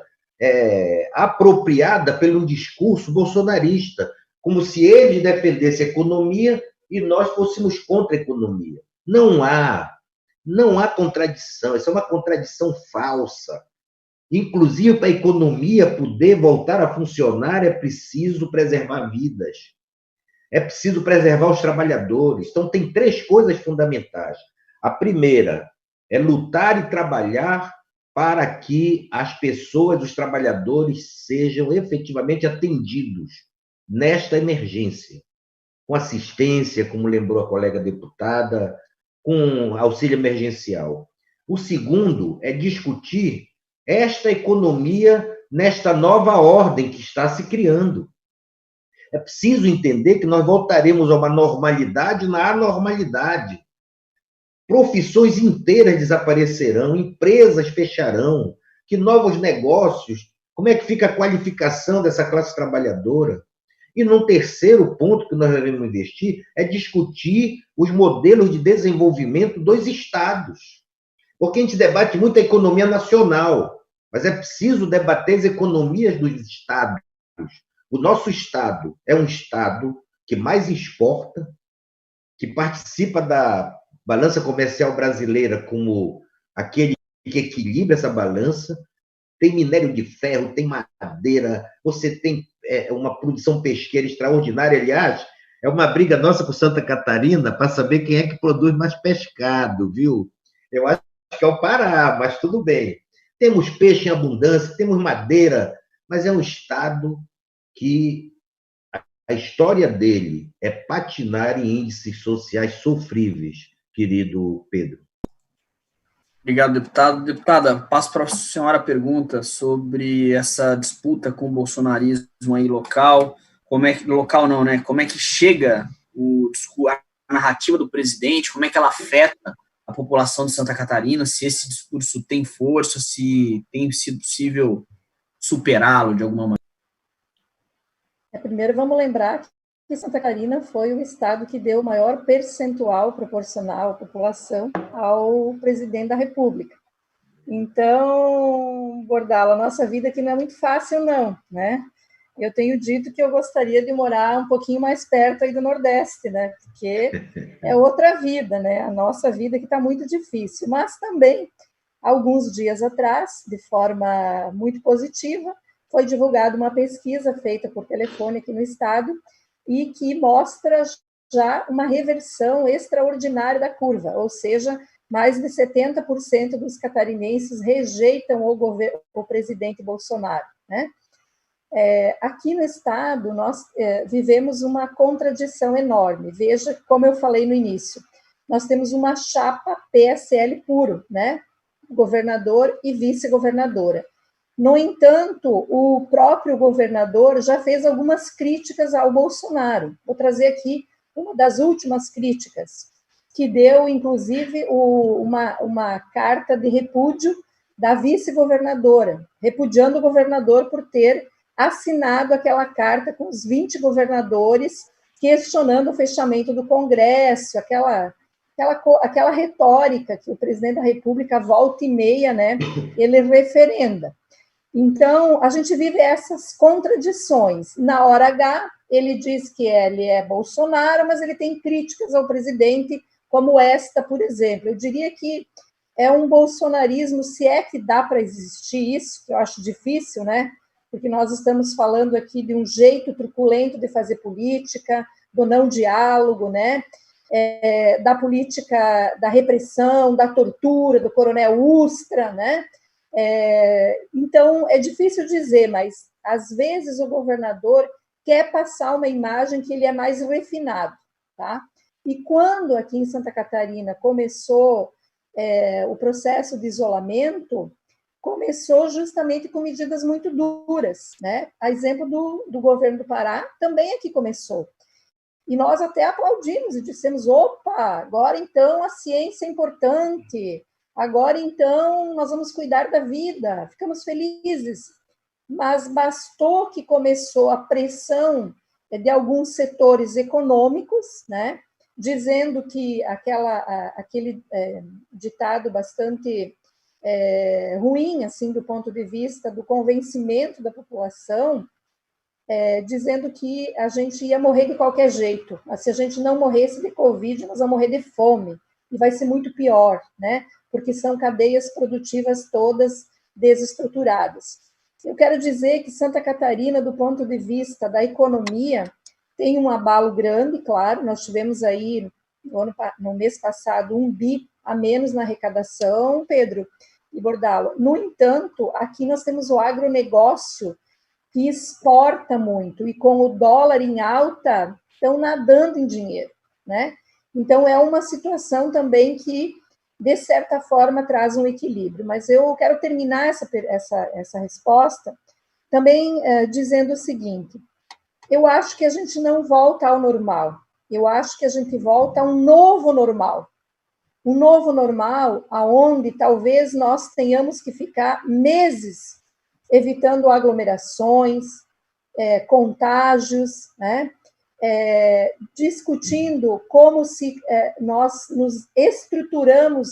apropriada pelo discurso bolsonarista, como se eles defendessem a economia e nós fôssemos contra a economia. Não há contradição, isso é uma contradição falsa. Inclusive, para a economia poder voltar a funcionar, é preciso preservar vidas, é preciso preservar os trabalhadores. Então, tem 3 coisas fundamentais. A primeira é lutar e trabalhar para que as pessoas, os trabalhadores, sejam efetivamente atendidos nesta emergência, com assistência, como lembrou a colega deputada, com auxílio emergencial. O segundo é discutir esta economia nesta nova ordem que está se criando. É preciso entender que nós voltaremos a uma normalidade na anormalidade. profissões inteiras desaparecerão, empresas fecharão, que novos negócios, como é que fica a qualificação dessa classe trabalhadora? E no terceiro ponto que nós devemos investir é discutir os modelos de desenvolvimento dos estados. Porque a gente debate muito a economia nacional, mas é preciso debater as economias dos estados. O nosso estado é um estado que mais exporta, que participa da balança comercial brasileira como aquele que equilibra essa balança, tem minério de ferro, tem madeira, você tem uma produção pesqueira extraordinária. Aliás, é uma briga nossa com Santa Catarina para saber quem é que produz mais pescado, viu? Eu acho que é o Pará, mas tudo bem. Temos peixe em abundância, temos madeira, mas é um estado que a história dele é patinar em índices sociais sofríveis, querido Pedro. Obrigado, deputado. Deputada, passo para a senhora a pergunta sobre essa disputa com o bolsonarismo aí local. Como é que, local não, né? Como é que chega a narrativa do presidente, como é que ela afeta a população de Santa Catarina, se esse discurso tem força, se tem sido possível superá-lo de alguma maneira? Primeiro, vamos lembrar que Santa Catarina foi o estado que deu o maior percentual proporcional à população ao presidente da República. Então, Bordalo, a nossa vida aqui não é muito fácil, não, né? Eu tenho dito que eu gostaria de morar um pouquinho mais perto aí do Nordeste, né? Porque é outra vida, né? A nossa vida aqui está muito difícil. Mas também, alguns dias atrás, de forma muito positiva, foi divulgada uma pesquisa feita por telefone aqui no estado e que mostra já uma reversão extraordinária da curva, ou seja, mais de 70% dos catarinenses rejeitam o presidente Bolsonaro, né? Aqui no estado, nós vivemos uma contradição enorme. Veja, como eu falei no início, nós temos uma chapa PSL puro, né? Governador e vice-governadora. No entanto, o próprio governador já fez algumas críticas ao Bolsonaro. Vou trazer aqui uma das últimas críticas, que deu, inclusive, uma carta de repúdio da vice-governadora, repudiando o governador por ter assinado aquela carta com os 20 governadores, questionando o fechamento do Congresso, aquela retórica que o presidente da República, volta e meia, né, ele referenda. Então, a gente vive essas contradições. Na hora H, ele diz que ele é Bolsonaro, mas ele tem críticas ao presidente, como esta, por exemplo. Eu diria que é um bolsonarismo, se é que dá para existir isso, que eu acho difícil, né? Porque nós estamos falando aqui de um jeito truculento de fazer política, do não diálogo, né? Da política da repressão, da tortura, do coronel Ustra, né? Então, é difícil dizer, mas às vezes o governador quer passar uma imagem que ele é mais refinado, tá? E quando aqui em Santa Catarina começou o processo de isolamento, começou justamente com medidas muito duras, né? A exemplo do governo do Pará, também aqui começou. E nós até aplaudimos e dissemos, opa, agora então a ciência é importante, agora então nós vamos cuidar da vida, ficamos felizes. Mas bastou que começou a pressão de alguns setores econômicos, né? Dizendo que aquele ditado bastante ruim, assim, do ponto de vista do convencimento da população, dizendo que a gente ia morrer de qualquer jeito. Mas se a gente não morresse de Covid, nós vamos morrer de fome. E vai ser muito pior, né? Porque são cadeias produtivas todas desestruturadas. Eu quero dizer que Santa Catarina, do ponto de vista da economia, tem um abalo grande, claro. Nós tivemos aí, no mês passado, 1 bi a menos na arrecadação, Pedro e Bordalo. No entanto, aqui nós temos o agronegócio, que exporta muito, e com o dólar em alta, estão nadando em dinheiro, né? Então, é uma situação também que, de certa forma, traz um equilíbrio. Mas eu quero terminar essa resposta também dizendo o seguinte: eu acho que a gente não volta ao normal, eu acho que a gente volta a um novo normal. um novo normal, aonde talvez nós tenhamos que ficar meses evitando aglomerações, contágios, né? Discutindo como se nós nos estruturamos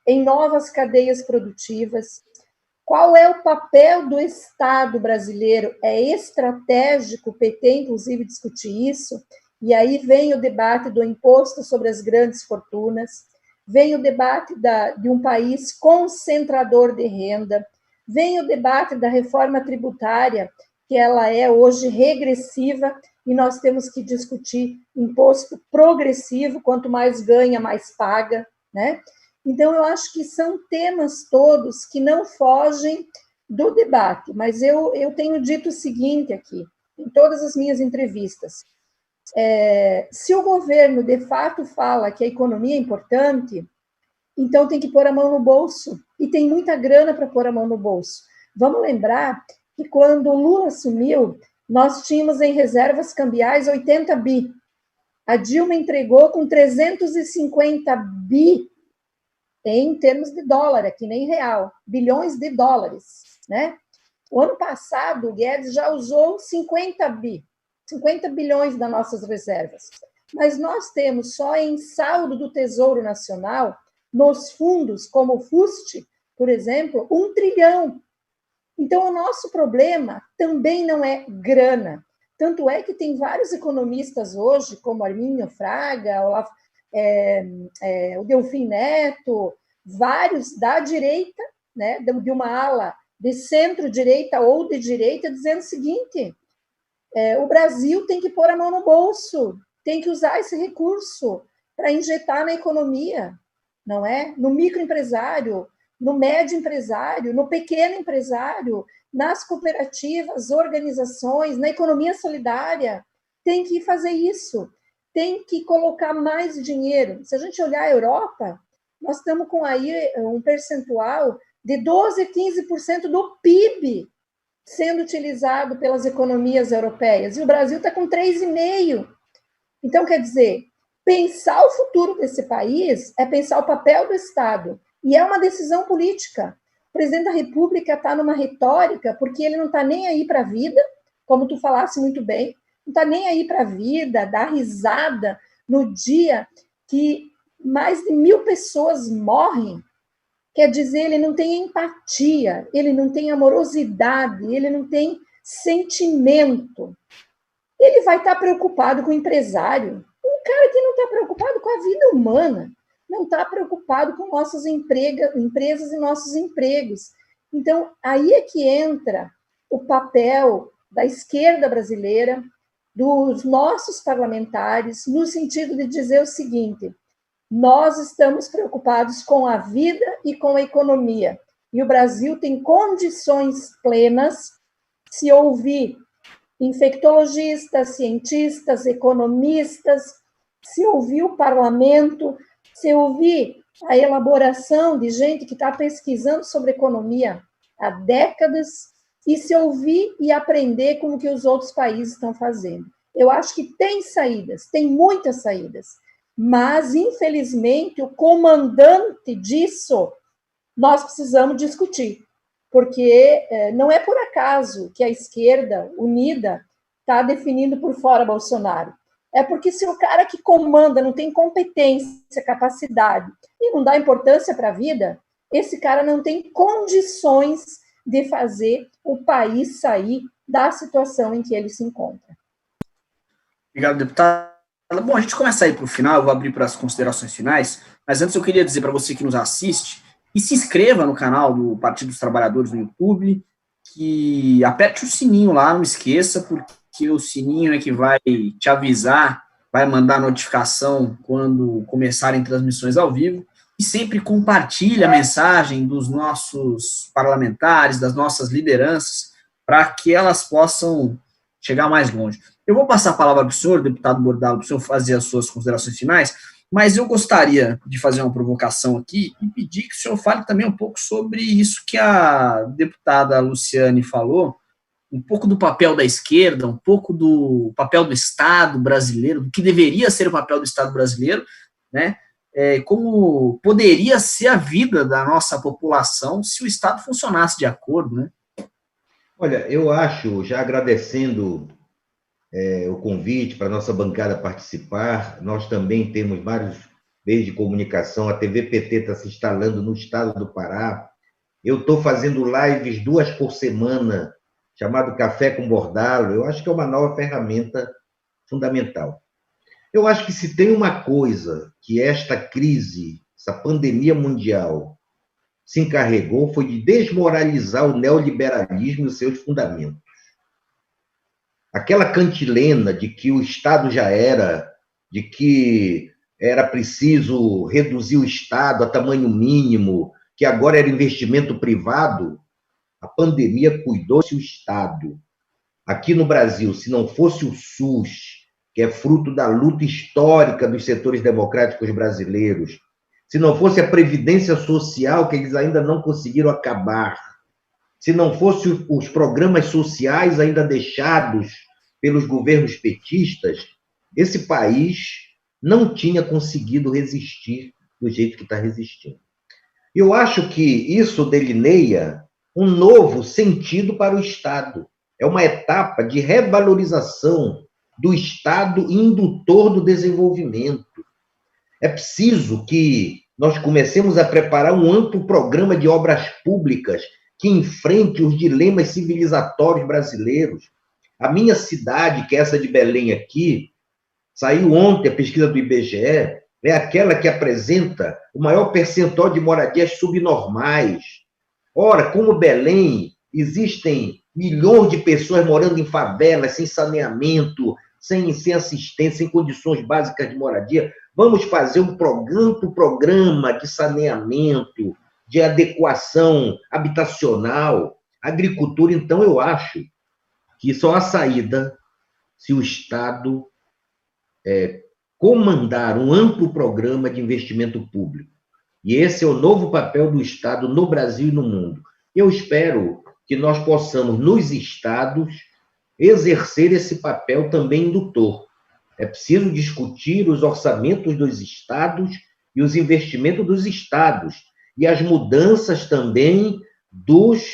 em novas cadeias produtivas. Qual é o papel do Estado brasileiro? É estratégico, o PT, inclusive, discutir isso, e aí vem o debate do imposto sobre as grandes fortunas, vem o debate de um país concentrador de renda, vem o debate da reforma tributária, que ela é hoje regressiva, e nós temos que discutir imposto progressivo, quanto mais ganha, mais paga, né? Então, eu acho que são temas todos que não fogem do debate, mas eu tenho dito o seguinte aqui, em todas as minhas entrevistas, se o governo, de fato, fala que a economia é importante, então tem que pôr a mão no bolso, e tem muita grana para pôr a mão no bolso. Vamos lembrar que quando o Lula assumiu, nós tínhamos em reservas cambiais 80 bi. A Dilma entregou com 350 bi em termos de dólar, aqui nem real, bilhões de dólares, né? O ano passado, o Guedes já usou 50 bilhões das nossas reservas. Mas nós temos só em saldo do Tesouro Nacional, nos fundos, como o FUST, por exemplo, 1 trilhão. Então, o nosso problema também não é grana. Tanto é que tem vários economistas hoje, como Arminio Fraga, o Delfim Neto, vários da direita, né, de uma ala de centro-direita ou de direita, dizendo o seguinte, o Brasil tem que pôr a mão no bolso, tem que usar esse recurso para injetar na economia, não é? No microempresário, no médio empresário, no pequeno empresário, nas cooperativas, organizações, na economia solidária, tem que fazer isso, tem que colocar mais dinheiro. Se a gente olhar a Europa, nós estamos com aí um percentual de 12%, 15% do PIB sendo utilizado pelas economias europeias, e o Brasil está com 3,5%. Então, quer dizer, pensar o futuro desse país é pensar o papel do Estado, e é uma decisão política. O presidente da República está numa retórica, porque ele não está nem aí para a vida, como tu falasse muito bem, não está nem aí para a vida, dá risada no dia que mais de 1.000 pessoas morrem. Quer dizer, ele não tem empatia, ele não tem amorosidade, ele não tem sentimento. Ele vai estar preocupado com o empresário. Um cara que não está preocupado com a vida humana, não está preocupado com nossas empresas e nossos empregos. Então, aí é que entra o papel da esquerda brasileira, dos nossos parlamentares, no sentido de dizer o seguinte: nós estamos preocupados com a vida e com a economia, e o Brasil tem condições plenas, se ouvir infectologistas, cientistas, economistas, se ouvir o parlamento, se ouvir a elaboração de gente que está pesquisando sobre economia há décadas, e se ouvir e aprender com o que os outros países estão fazendo. Eu acho que tem saídas, tem muitas saídas, mas, infelizmente, o comandante disso nós precisamos discutir, porque não é por acaso que a esquerda unida está definindo por fora Bolsonaro. É porque se o cara que comanda não tem competência, capacidade e não dá importância para a vida, esse cara não tem condições de fazer o país sair da situação em que ele se encontra. Obrigado, deputada. Bom, a gente começa aí para o final, eu vou abrir para as considerações finais, mas antes eu queria dizer para você que nos assiste, que se inscreva no canal do Partido dos Trabalhadores no YouTube, que aperte o sininho lá, não esqueça, porque o sininho é que vai te avisar, vai mandar notificação quando começarem transmissões ao vivo, e sempre compartilhe a mensagem dos nossos parlamentares, das nossas lideranças, para que elas possam chegar mais longe. Eu vou passar a palavra para o senhor, deputado Bordalo, para o senhor fazer as suas considerações finais, mas eu gostaria de fazer uma provocação aqui e pedir que o senhor fale também um pouco sobre isso que a deputada Luciane falou, um pouco do papel da esquerda, um pouco do papel do Estado brasileiro, do que deveria ser o papel do Estado brasileiro, né, como poderia ser a vida da nossa população se o Estado funcionasse de acordo, né? Olha, eu acho, já agradecendo o convite para a nossa bancada participar, nós também temos vários meios de comunicação, a TV PT está se instalando no estado do Pará, eu estou fazendo lives 2 por semana, chamado Café com Bordalo, eu acho que é uma nova ferramenta fundamental. Eu acho que se tem uma coisa que esta crise, essa pandemia mundial, se encarregou foi de desmoralizar o neoliberalismo e os seus fundamentos. Aquela cantilena de que o Estado já era, de que era preciso reduzir o Estado a tamanho mínimo, que agora era investimento privado, a pandemia cuidou-se o Estado. Aqui no Brasil, se não fosse o SUS, que é fruto da luta histórica dos setores democráticos brasileiros, se não fosse a Previdência Social, que eles ainda não conseguiram acabar, se não fosse os programas sociais ainda deixados pelos governos petistas, esse país não tinha conseguido resistir do jeito que está resistindo. Eu acho que isso delineia um novo sentido para o Estado. É uma etapa de revalorização do Estado indutor do desenvolvimento. É preciso que nós comecemos a preparar um amplo programa de obras públicas que enfrente os dilemas civilizatórios brasileiros. A minha cidade, que é essa de Belém aqui, saiu ontem a pesquisa do IBGE, é aquela que apresenta o maior percentual de moradias subnormais. Ora, como Belém, existem milhões de pessoas morando em favelas, sem saneamento, sem assistência, sem condições básicas de moradia. Vamos fazer um programa de saneamento, de adequação habitacional, agricultura. Então, eu acho que só há saída se o Estado comandar um amplo programa de investimento público. E esse é o novo papel do Estado no Brasil e no mundo. Eu espero que nós possamos, nos estados, exercer esse papel também indutor. É preciso discutir os orçamentos dos estados e os investimentos dos estados, e as mudanças também dos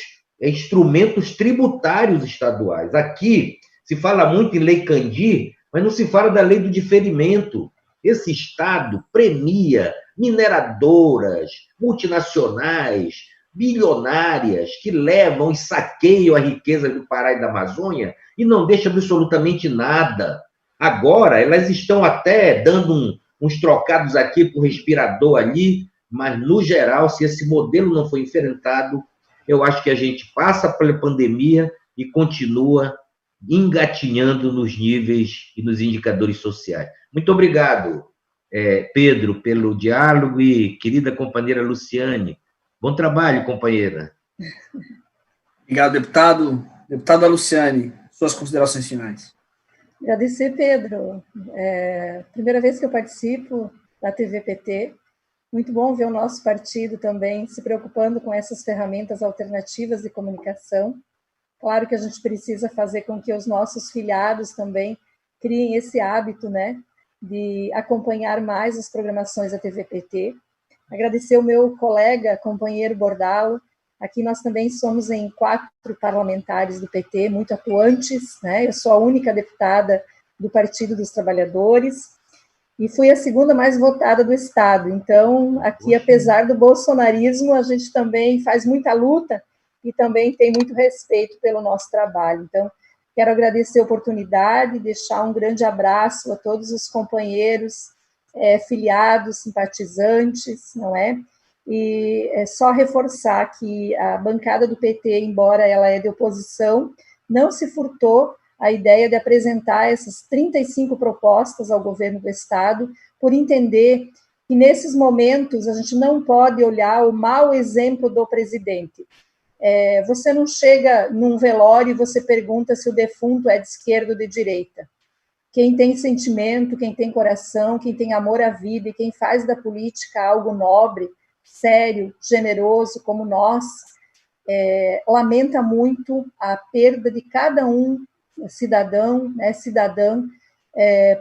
instrumentos tributários estaduais. Aqui se fala muito em Lei Candir, mas não se fala da lei do diferimento. Esse Estado premia mineradoras, multinacionais, bilionárias, que levam e saqueiam a riqueza do Pará e da Amazônia e não deixam absolutamente nada. Agora, elas estão até dando uns trocados aqui por respirador ali, mas, no geral, se esse modelo não for enfrentado, eu acho que a gente passa pela pandemia e continua engatinhando nos níveis e nos indicadores sociais. Muito obrigado, Pedro, pelo diálogo e querida companheira Luciane. Bom trabalho, companheira. Obrigado, deputado. Deputada Luciane, suas considerações finais. Agradecer, Pedro. Primeira vez que eu participo da TV PT. Muito bom ver o nosso partido também se preocupando com essas ferramentas alternativas de comunicação. Claro que a gente precisa fazer com que os nossos filiados também criem esse hábito, né, de acompanhar mais as programações da TV PT. Agradecer o meu colega, companheiro Bordalo. Aqui nós também somos em 4 parlamentares do PT, muito atuantes, né? Eu sou a única deputada do Partido dos Trabalhadores e fui a segunda mais votada do Estado. Então, aqui, apesar do bolsonarismo, a gente também faz muita luta e também tem muito respeito pelo nosso trabalho. Então, quero agradecer a oportunidade, deixar um grande abraço a todos os companheiros, filiados, simpatizantes, não é? E é só reforçar que a bancada do PT, embora ela é de oposição, não se furtou a ideia de apresentar essas 35 propostas ao governo do Estado, por entender que nesses momentos a gente não pode olhar o mau exemplo do presidente. Você não chega num velório e você pergunta se o defunto é de esquerda ou de direita. Quem tem sentimento, quem tem coração, quem tem amor à vida e quem faz da política algo nobre, sério, generoso, como nós, lamenta muito a perda de cada um cidadão, né, cidadã,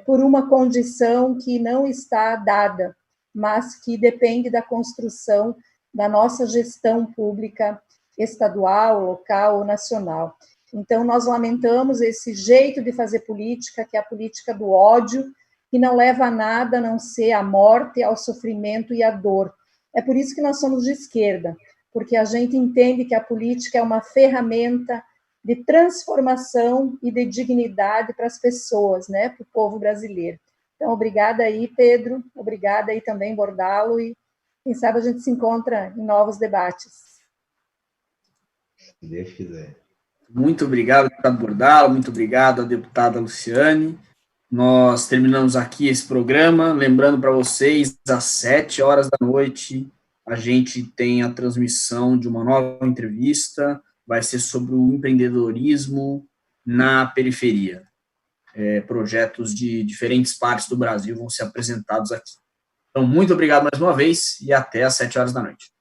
por uma condição que não está dada. mas que depende da construção da nossa gestão pública estadual, local ou nacional. Então, nós lamentamos esse jeito de fazer política, que é a política do ódio, que não leva a nada a não ser a morte, ao sofrimento e à dor. É por isso que nós somos de esquerda, porque a gente entende que a política é uma ferramenta de transformação e de dignidade para as pessoas, né, para o povo brasileiro. Então, obrigada aí, Pedro, obrigada aí também, Bordalo, e quem sabe a gente se encontra em novos debates. Se Deus quiser. Muito obrigado, deputado Bordalo, muito obrigado à deputada Luciane. Nós terminamos aqui esse programa, lembrando para vocês, às 19h, a gente tem a transmissão de uma nova entrevista, vai ser sobre o empreendedorismo na periferia. Projetos de diferentes partes do Brasil vão ser apresentados aqui. Então, muito obrigado mais uma vez e até às 19h.